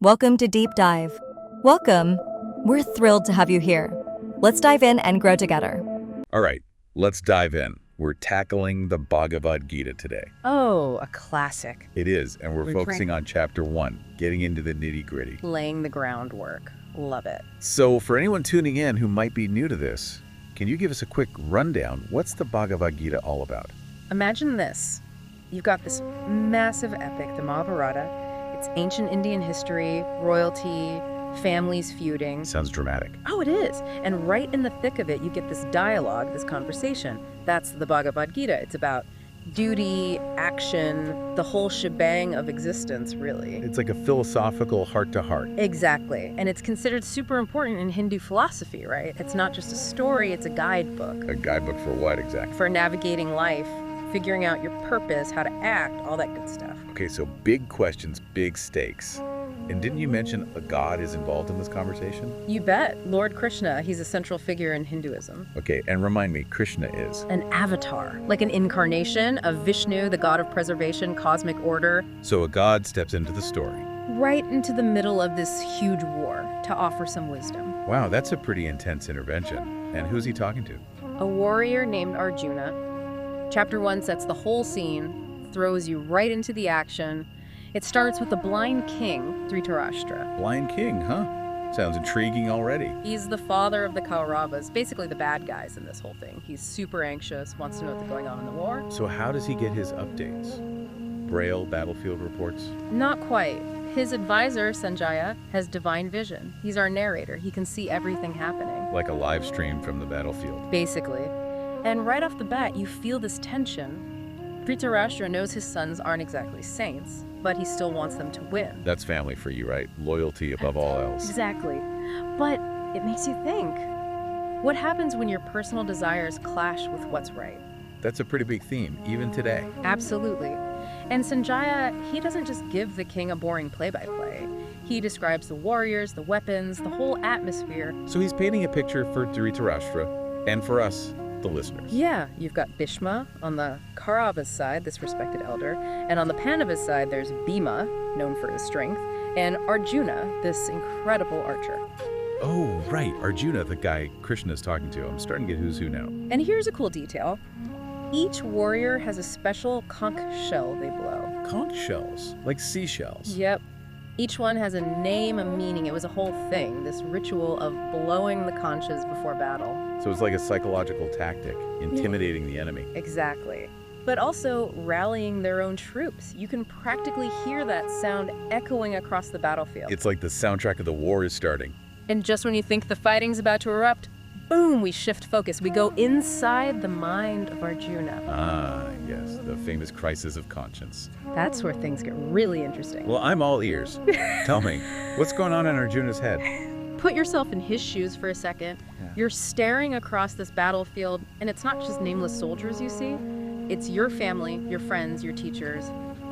Welcome to Deep Dive. Welcome. We're thrilled to have you here. Let's dive in and grow together. All right, let's dive in. We're tackling the Bhagavad Gita today. Oh, a classic. It is, and we're focusing on chapter 1, getting into the nitty-gritty. Laying the groundwork. Love it. So for anyone tuning in who might be new to this, can you give us a quick rundown? What's the Bhagavad Gita all about? Imagine this. You've got this massive epic, the Mahabharata. It's ancient Indian history, royalty, families feuding. Sounds dramatic. Oh, it is. And right in the thick of it, you get this dialogue, this conversation. That's the Bhagavad Gita. It's about duty, action, the whole shebang of existence, really. It's like a philosophical heart-to-heart. Exactly. And it's considered super important in Hindu philosophy, right? It's not just a story, it's a guidebook. A guidebook for what exactly? For navigating life, figuring out your purpose, how to act, all that good stuff. Okay, so big questions, big stakes. And didn't you mention a god is involved in this conversation? You bet. Lord Krishna, he's a central figure in Hinduism. Okay, and remind me, Krishna is? An avatar, like an incarnation of Vishnu, the god of preservation, cosmic order. So a god steps into the story. Right into the middle of this huge war to offer some wisdom. Wow, that's a pretty intense intervention. And who's he talking to? A warrior named Arjuna. Chapter 1 sets the whole scene, throws you right into the action. It starts with the blind king, Dhritarashtra. Blind king, huh? Sounds intriguing already. He's the father of the Kauravas, basically the bad guys in this whole thing. He's super anxious, wants to know what's going on in the war. So how does he get his updates? Braille battlefield reports? Not quite. His advisor, Sanjaya, has divine vision. He's our narrator. He can see everything happening. Like a live stream from the battlefield. Basically. And right off the bat, you feel this tension. Dhritarashtra knows his sons aren't exactly saints, but he still wants them to win. That's family for you, right? Loyalty above all else. Exactly. But it makes you think. What happens when your personal desires clash with what's right? That's a pretty big theme, even today. Absolutely. And Sanjaya, he doesn't just give the king a boring play-by-play. He describes the warriors, the weapons, the whole atmosphere. So he's painting a picture for Dhritarashtra and for us, the listeners. Yeah, you've got Bhishma on the Kauravas side, this respected elder, and on the Pandavas side there's Bhima, known for his strength, and Arjuna, this incredible archer. Oh, right, Arjuna, the guy Krishna's talking to. I'm starting to get who's who now. And here's a cool detail. Each warrior has a special conch shell they blow. Conch shells, like seashells. Yep. Each one has a name, a meaning. It was a whole thing, this ritual of blowing the conches before battle. So it's like a psychological tactic, intimidating the enemy. Exactly. But also rallying their own troops. You can practically hear that sound echoing across the battlefield. It's like the soundtrack of the war is starting. And just when you think the fighting's about to erupt, boom, we shift focus. We go inside the mind of Arjuna. Ah, yes, the famous crisis of conscience. That's where things get really interesting. Well, I'm all ears. Tell me, what's going on in Arjuna's head? Put yourself in his shoes for a second. Yeah. You're staring across this battlefield, and it's not just nameless soldiers you see. It's your family, your friends, your teachers,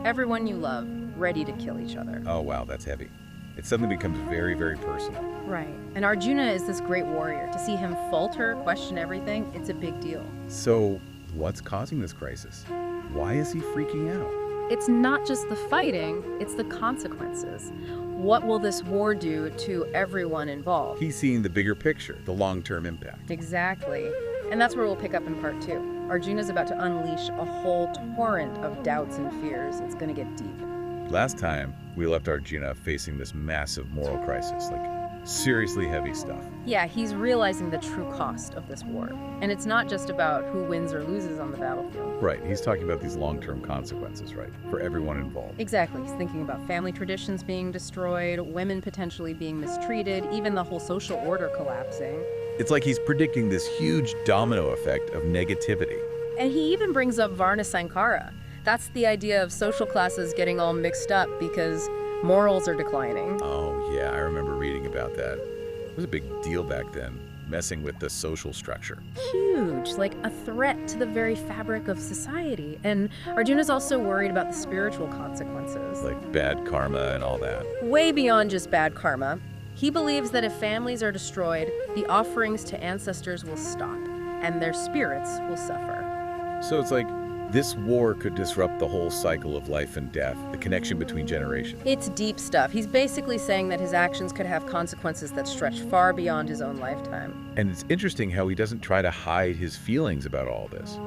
everyone you love, ready to kill each other. Oh, wow, that's heavy. It suddenly becomes very, very personal. Right. And Arjuna is this great warrior. To see him falter, question everything, it's a big deal. So, what's causing this crisis? Why is he freaking out? It's not just the fighting, it's the consequences. What will this war do to everyone involved? He's seeing the bigger picture, the long-term impact. Exactly. And that's where we'll pick up in part 2. Arjuna's about to unleash a whole torrent of doubts and fears. It's going to get deep. Last time, we left Arjuna facing this massive moral crisis, like seriously heavy stuff. Yeah, he's realizing the true cost of this war. And it's not just about who wins or loses on the battlefield. Right, he's talking about these long-term consequences, right, for everyone involved. Exactly. He's thinking about family traditions being destroyed, women potentially being mistreated, even the whole social order collapsing. It's like he's predicting this huge domino effect of negativity. And he even brings up Varna Sankara. That's the idea of social classes getting all mixed up because morals are declining. Oh, yeah, I remember reading about that. It was a big deal back then, messing with the social structure. Huge, like a threat to the very fabric of society. And Arjuna's also worried about the spiritual consequences. Like bad karma and all that. Way beyond just bad karma. He believes that if families are destroyed, the offerings to ancestors will stop, and their spirits will suffer. So it's like This war could disrupt the whole cycle of life and death, the connection between generations. It's deep stuff. He's basically saying that his actions could have consequences that stretch far beyond his own lifetime. And it's interesting how he doesn't try to hide his feelings about all this.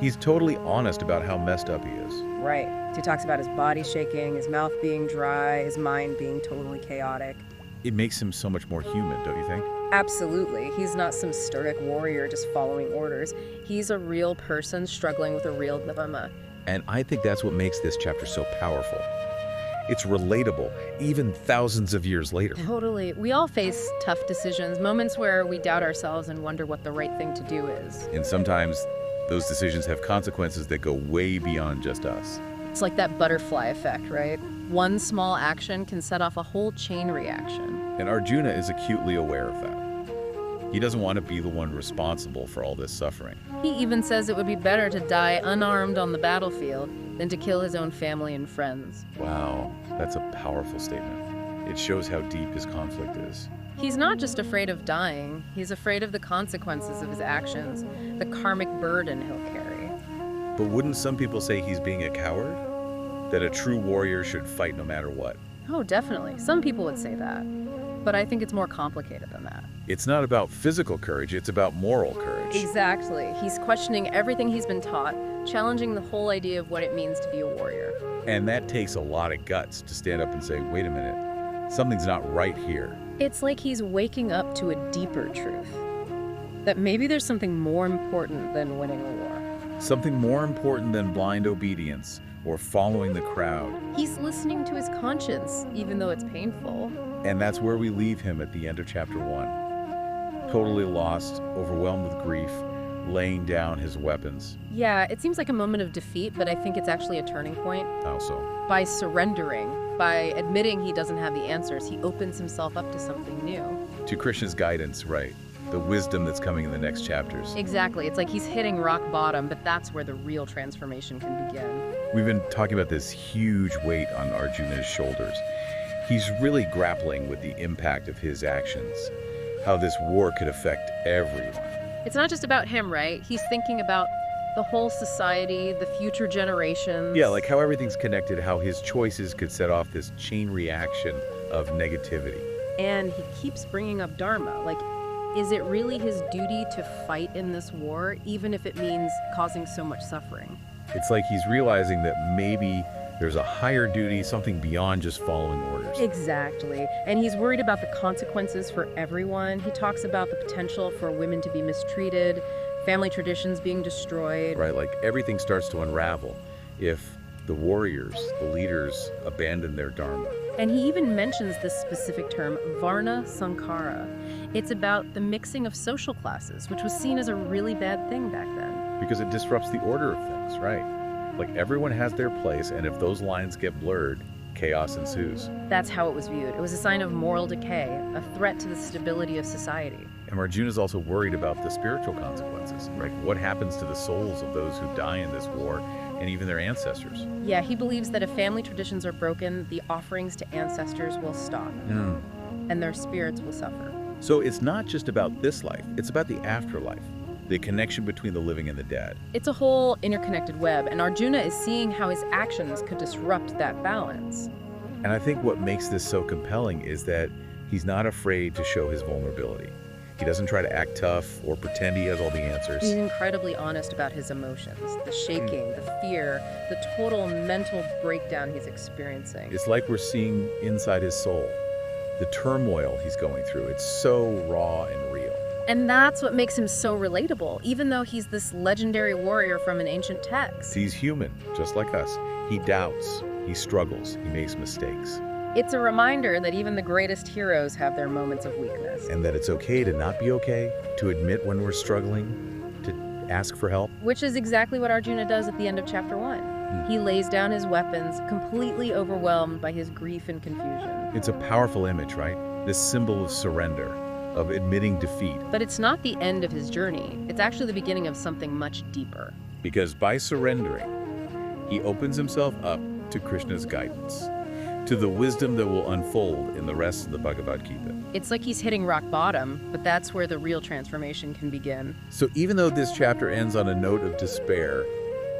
He's totally honest about how messed up he is. Right. He talks about his body shaking, his mouth being dry, his mind being totally chaotic. It makes him so much more human, don't you think? Absolutely. He's not some stoic warrior just following orders. He's a real person struggling with a real dilemma. And I think that's what makes this chapter so powerful. It's relatable, even thousands of years later. Totally. We all face tough decisions, moments where we doubt ourselves and wonder what the right thing to do is. And sometimes those decisions have consequences that go way beyond just us. It's like that butterfly effect, right? One small action can set off a whole chain reaction. And Arjuna is acutely aware of that. He doesn't want to be the one responsible for all this suffering. He even says it would be better to die unarmed on the battlefield than to kill his own family and friends. Wow, that's a powerful statement. It shows how deep his conflict is. He's not just afraid of dying, he's afraid of the consequences of his actions, the karmic burden he'll carry. But wouldn't some people say he's being a coward? That a true warrior should fight no matter what? Oh, definitely. Some people would say that. But I think it's more complicated than that. It's not about physical courage, it's about moral courage. Exactly. He's questioning everything he's been taught, challenging the whole idea of what it means to be a warrior. And that takes a lot of guts to stand up and say, wait a minute, something's not right here. It's like he's waking up to a deeper truth. That maybe there's something more important than winning a war. Something more important than blind obedience or following the crowd. He's listening to his conscience, even though it's painful. And that's where we leave him at the end of chapter 1. Totally lost, overwhelmed with grief, laying down his weapons. Yeah, it seems like a moment of defeat, but I think it's actually a turning point. How so? By surrendering, by admitting he doesn't have the answers, he opens himself up to something new. To Krishna's guidance, right. The wisdom that's coming in the next chapters. Exactly. It's like he's hitting rock bottom, but that's where the real transformation can begin. We've been talking about this huge weight on Arjuna's shoulders. He's really grappling with the impact of his actions, how this war could affect everyone. It's not just about him, right? He's thinking about the whole society, the future generations. Yeah, like how everything's connected, how his choices could set off this chain reaction of negativity. And he keeps bringing up Dharma. Like, is it really his duty to fight in this war, even if it means causing so much suffering? It's like he's realizing that maybe there's a higher duty, something beyond just following orders. Exactly. And he's worried about the consequences for everyone. He talks about the potential for women to be mistreated, family traditions being destroyed. Right, like everything starts to unravel if the warriors, the leaders, abandon their dharma. And he even mentions this specific term, Varna Sankara. It's about the mixing of social classes, which was seen as a really bad thing back then. Because it disrupts the order of things, right? Like everyone has their place, and if those lines get blurred, chaos ensues. That's how it was viewed. It was a sign of moral decay, a threat to the stability of society. And Arjuna is also worried about the spiritual consequences, right? What happens to the souls of those who die in this war, and even their ancestors? Yeah, he believes that if family traditions are broken, the offerings to ancestors will stop, and their spirits will suffer. So it's not just about this life, it's about the afterlife, the connection between the living and the dead. It's a whole interconnected web, and Arjuna is seeing how his actions could disrupt that balance. And I think what makes this so compelling is that he's not afraid to show his vulnerability. He doesn't try to act tough or pretend he has all the answers. He's incredibly honest about his emotions, the shaking, the fear, the total mental breakdown he's experiencing. It's like we're seeing inside his soul, the turmoil he's going through. It's so raw and real. And that's what makes him so relatable, even though he's this legendary warrior from an ancient text. He's human, just like us. He doubts, he struggles, he makes mistakes. It's a reminder that even the greatest heroes have their moments of weakness. And that it's okay to not be okay, to admit when we're struggling, to ask for help. Which is exactly what Arjuna does at the end of chapter 1. He lays down his weapons, completely overwhelmed by his grief and confusion. It's a powerful image, right? This symbol of surrender, of admitting defeat. But it's not the end of his journey. It's actually the beginning of something much deeper. Because by surrendering, he opens himself up to Krishna's guidance, to the wisdom that will unfold in the rest of the Bhagavad Gita. It's like he's hitting rock bottom, but that's where the real transformation can begin. So even though this chapter ends on a note of despair,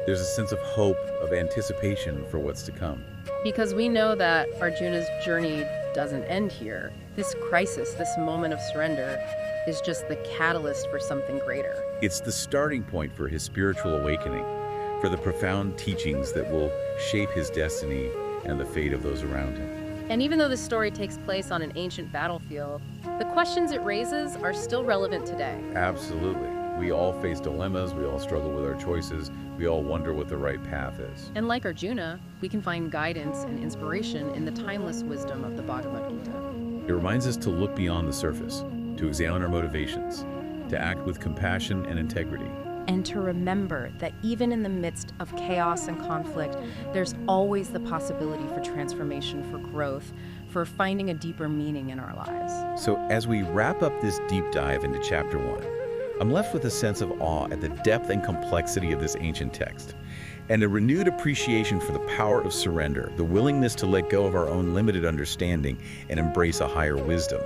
There's a sense of hope, of anticipation for what's to come. Because we know that Arjuna's journey doesn't end here. This crisis, this moment of surrender, is just the catalyst for something greater. It's the starting point for his spiritual awakening, for the profound teachings that will shape his destiny and the fate of those around him. And even though this story takes place on an ancient battlefield, the questions it raises are still relevant today. Absolutely. We all face dilemmas, we all struggle with our choices, we all wonder what the right path is. And like Arjuna, we can find guidance and inspiration in the timeless wisdom of the Bhagavad Gita. It reminds us to look beyond the surface, to examine our motivations, to act with compassion and integrity. And to remember that even in the midst of chaos and conflict, there's always the possibility for transformation, for growth, for finding a deeper meaning in our lives. So as we wrap up this deep dive into Chapter 1, I'm left with a sense of awe at the depth and complexity of this ancient text, and a renewed appreciation for the power of surrender, the willingness to let go of our own limited understanding and embrace a higher wisdom.